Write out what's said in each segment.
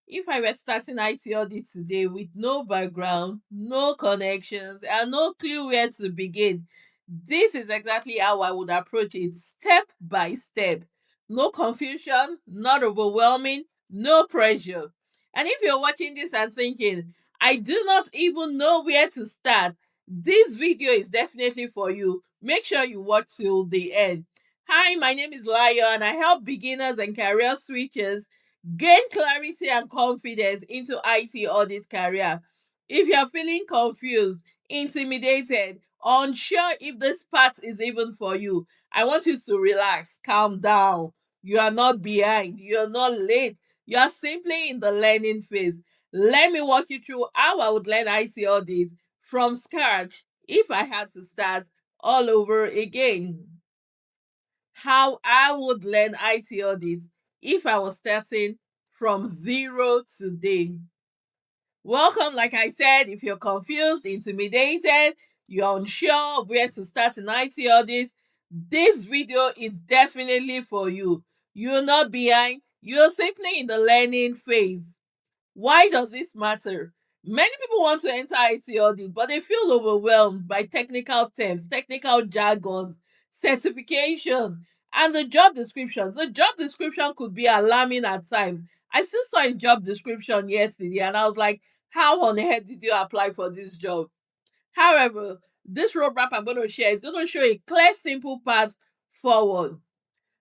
If I were starting IT audit today with no background, no connections, and no clue where to begin, this is exactly how I would approach it step by step. No confusion, not overwhelming, no pressure. And if you're watching this and thinking, I do not even know where to start, this video is definitely for you. Make sure you watch till the end. Hi, my name is Layo, and I help beginners and career switchers gain clarity and confidence into IT audit career. If you're feeling confused, intimidated, unsure if this path is even for you, I want you to relax, calm down. You are not behind, you're not late, you are simply in the learning phase. Let me walk you through how I would learn IT audit from scratch if I had to start all over again. How I would learn IT audit if I was starting from zero today. Welcome, like I said, if you're confused, intimidated, you're unsure of where to start in IT audit, this video is definitely for you. You're not behind, you're simply in the learning phase. Why does this matter? Many people want to enter IT audit, but they feel overwhelmed by technical terms, technical jargons, certifications, and the job descriptions. The job description could be alarming at times. I still saw a job description yesterday, and I was like, how on earth did you apply for this job? However, this roadmap I'm going to share is going to show a clear, simple path forward.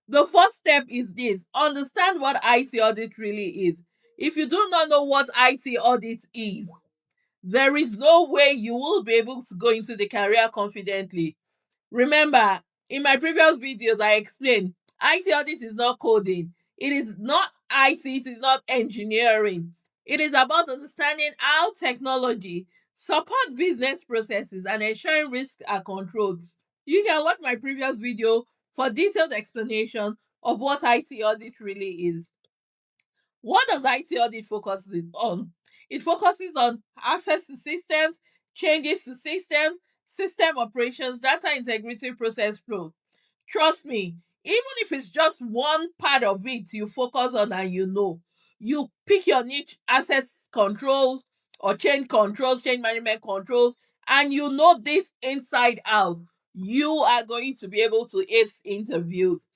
The first step is this: understand what IT audit really is. If you do not know what IT audit is, there is no way you will be able to go into the career confidently. Remember, in my previous videos, I explained IT audit is not coding, it is not IT, it is not engineering. It is about understanding how technology support business processes and ensuring risks are controlled. You can watch my previous video for detailed explanation of what IT audit really is. What does IT audit focus on? It focuses on access to systems, changes to systems, system operations, data integrity, process flow. Trust me, even if it's just one part of it you focus on and you pick your niche, assets controls or change controls, change management controls, and you know this inside out, you are going to be able to ace interviews.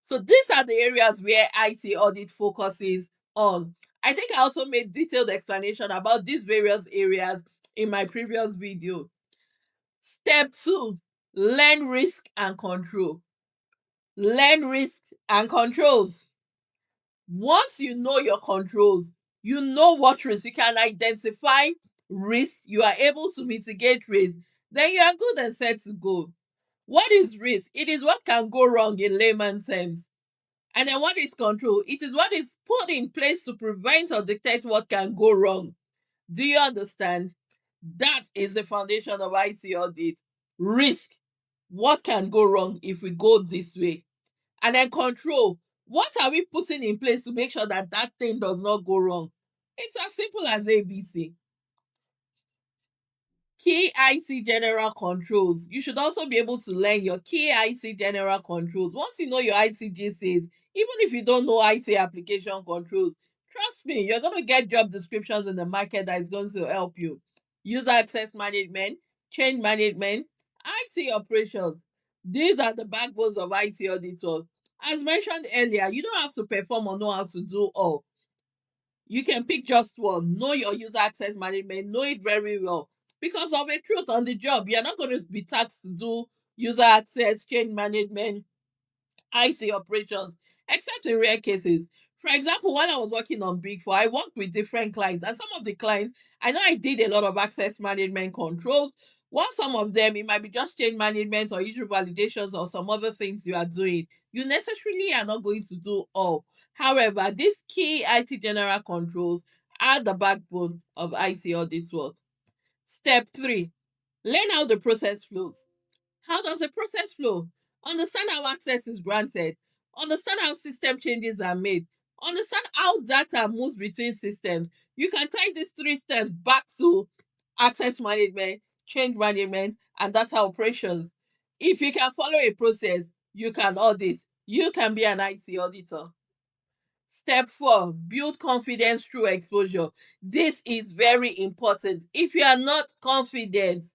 So these are the areas where IT audit focuses on. I think I also made detailed explanation about these various areas in my previous video. Step 2, learn risk and control. Learn risks and controls. Once you know your controls, you know what risks you can identify, risks you are able to mitigate risks, then you are good and set to go. What is risk? It is what can go wrong in layman terms. And then what is control? It is what is put in place to prevent or detect what can go wrong. Do you understand? That is the foundation of IT audit. Risk. What can go wrong if we go this way? And then control. What are we putting in place to make sure that that thing does not go wrong? It's as simple as ABC. Key IT general controls. You should also be able to learn your key IT general controls. Once you know your IT GCs, even if you don't know IT application controls, trust me, you're going to get job descriptions in the market that is going to help you. User access management, change management, IT operations. These are the backbones of IT auditors. As mentioned earlier, you don't have to perform or know how to do all. You can pick just one. Know your user access management, know it very well. Because of a truth on the job, you're not going to be tasked to do user access, change management, IT operations, except in rare cases. For example, when I was working on Big Four, I worked with different clients, and some of the clients, I know I did a lot of access management controls. While some of them, it might be just change management or user validations or some other things you are doing. You necessarily are not going to do all. However, these key IT general controls are the backbone of IT audit work. Step 3, learn how the process flows. How does the process flow? Understand how access is granted. Understand how system changes are made. Understand how data moves between systems. You can tie these 3 steps back to access management, change management, and data operations. If you can follow a process, you can audit. You can be an IT auditor. Step 4, build confidence through exposure. This is very important. If you are not confident,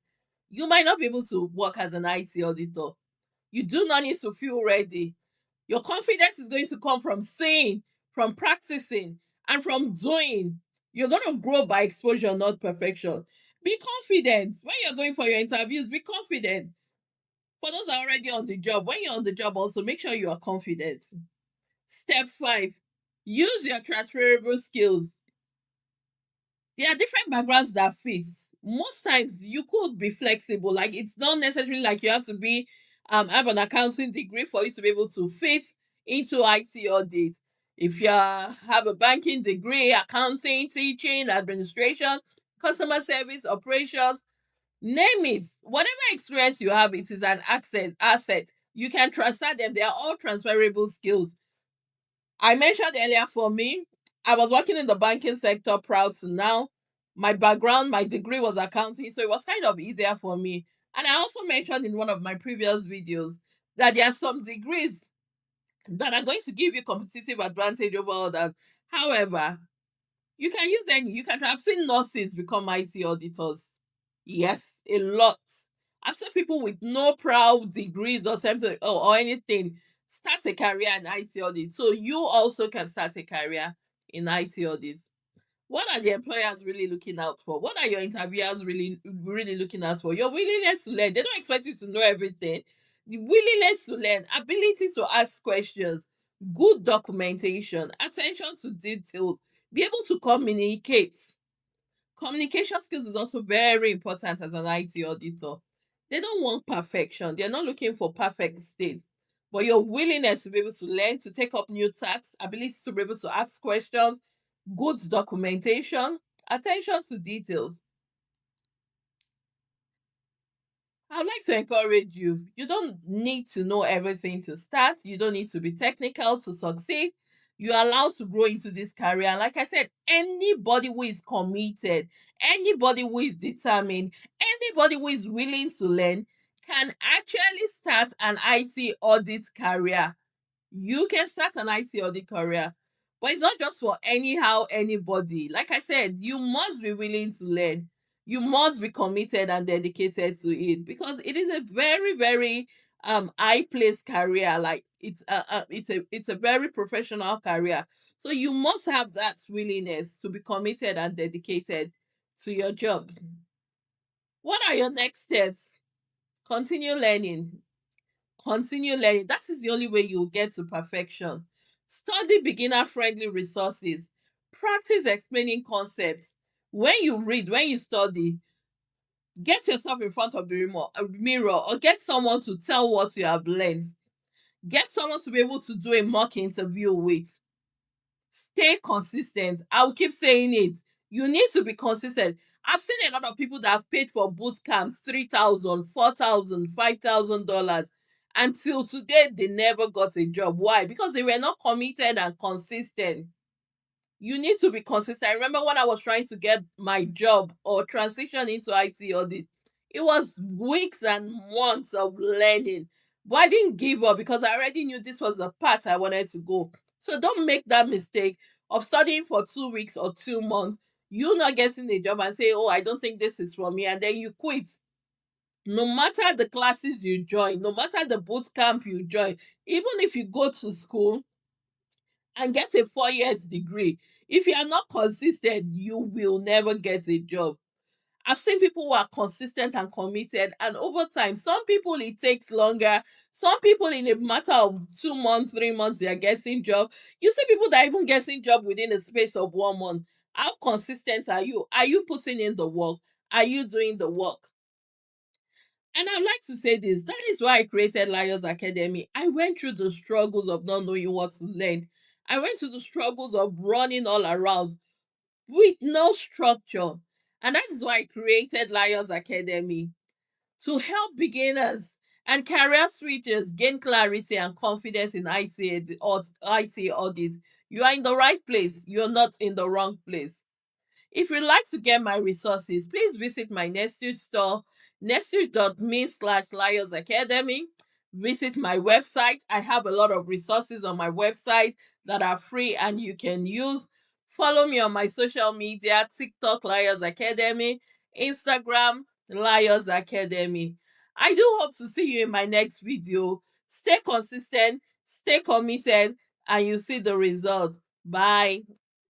you might not be able to work as an IT auditor. You do not need to feel ready. Your confidence is going to come from seeing, from practicing, and from doing. You're going to grow by exposure, not perfection. Be confident. When you're going for your interviews, be confident. For those that are already on the job, when you're on the job, also make sure you are confident. Step 5, use your transferable skills. There are different backgrounds that fit. Most times you could be flexible. Like it's not necessarily like you have to be have an accounting degree for you to be able to fit into IT audit. If you have a banking degree, accounting, teaching, administration, customer service, operations, name it. Whatever experience you have, it is an asset. You can transfer them. They are all transferable skills. I mentioned earlier for me, I was working in the banking sector proud to now. My background, my degree was accounting, so it was kind of easier for me. And I also mentioned in one of my previous videos that there are some degrees that are going to give you competitive advantage over others. However, you can use any. You can have seen nurses become IT auditors. Yes, a lot. I've seen people with no proud degrees or something or anything start a career in IT audit. So you also can start a career in IT audit. What are the employers really looking out for? What are your interviewers really looking out for? Your willingness to learn. They don't expect you to know everything. The willingness to learn, ability to ask questions, good documentation, attention to details, be able to communicate. Communication skills is also very important as an IT auditor. They don't want perfection. They're not looking for perfect state. But your willingness to be able to learn, to take up new tasks, ability to be able to ask questions, good documentation, attention to details. I'd like to encourage you. You don't need to know everything to start. You don't need to be technical to succeed. You're allowed to grow into this career. And like I said, anybody who is committed, anybody who is determined, anybody who is willing to learn can actually start an IT audit career. You can start an IT audit career. But it's not just for anyhow anybody. Like I said, you must be willing to learn. You must be committed and dedicated to it because it is a very, very high place career. Like it's a very professional career. So you must have that willingness to be committed and dedicated to your job. What are your next steps? Continue learning. Continue learning. That is the only way you'll get to perfection. Study beginner friendly resources. Practice explaining concepts. When you read, when you study, get yourself in front of the mirror or get someone to tell what you have learned. Get someone to be able to do a mock interview with. Stay consistent. I'll keep saying it. You need to be consistent. I've seen a lot of people that have paid for boot camps 3,000, 4,000, $5,000. Until today, they never got a job. Why? Because they were not committed and consistent. You need to be consistent. I remember when I was trying to get my job or transition into IT audit, it was weeks and months of learning. But I didn't give up because I already knew this was the path I wanted to go. So don't make that mistake of studying for 2 weeks or 2 months, you not getting a job and say, oh, I don't think this is for me, and then you quit. No matter the classes you join, no matter the boot camp you join, even if you go to school and get a 4 years degree, if you are not consistent, you will never get a job. I've seen people who are consistent and committed, and over time, some people it takes longer. Some people in a matter of 2 months, 3 months, they are getting job. You see people that are even getting job within a space of 1 month. How consistent are you? Are you putting in the work? Are you doing the work? And I'd like to say this. That is why I created Lions Academy. I went through the struggles of not knowing what to learn. I went through the struggles of running all around with no structure. And that is why I created Lions Academy to help beginners and career switchers gain clarity and confidence in IT audit. You are in the right place. You're not in the wrong place. If you'd like to get my resources, please visit my Nestle store, nestle.me/Lions Academy. visit my website. I have a lot of resources on my website that are free and you can use. Follow me on my social media: TikTok Liars Academy, Instagram Liars Academy. I do hope to see you in my next video. Stay consistent, stay committed, and you see the results. Bye.